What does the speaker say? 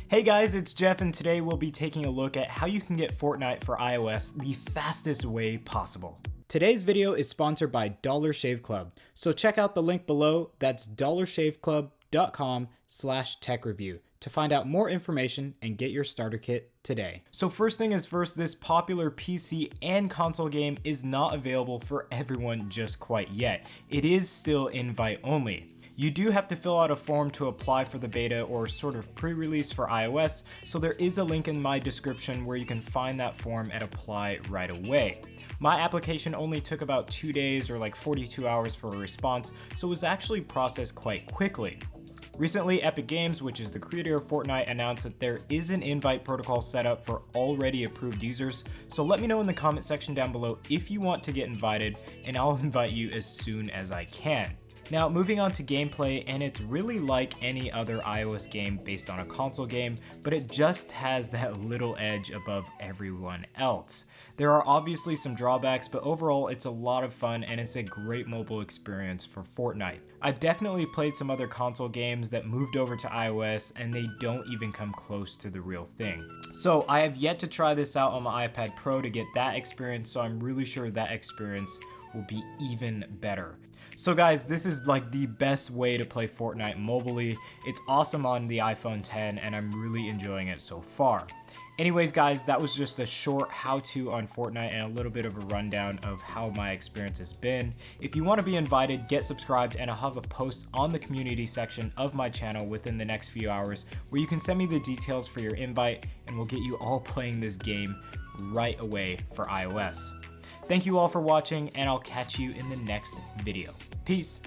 Hey guys, it's Jeff, and today we'll be taking a look at how you can get Fortnite for iOS the fastest way possible. Today's video is sponsored by Dollar Shave Club, so check out the link below. That's dollarshaveclub.com/techreview to find out more information and get your starter kit today. So first thing is first, this popular PC and console game is not available for everyone just quite yet. It is still invite only. You do have to fill out a form to apply for the beta or sort of pre-release for iOS, so there is a link in my description where you can find that form and apply right away. My application only took about 2 days or like 42 hours for a response, so it was actually processed quite quickly. Recently, Epic Games, which is the creator of Fortnite, announced that there is an invite protocol set up for already approved users, so let me know in the comment section down below if you want to get invited, and I'll invite you as soon as I can. Now, moving on to gameplay, and it's really like any other iOS game based on a console game, but it just has that little edge above everyone else. There are obviously some drawbacks, but overall it's a lot of fun and it's a great mobile experience for Fortnite. I've definitely played some other console games that moved over to iOS and they don't even come close to the real thing. So I have yet to try this out on my iPad Pro to get that experience, so I'm really sure that experience will be even better. So guys, this is like the best way to play Fortnite mobilely. It's awesome on the iPhone 10 and I'm really enjoying it so far. Anyways guys, that was just a short how-to on Fortnite and a little bit of a rundown of how my experience has been. If you want to be invited, get subscribed, and I'll have a post on the community section of my channel within the next few hours where you can send me the details for your invite and we'll get you all playing this game right away for iOS. Thank you all for watching, and I'll catch you in the next video. Peace.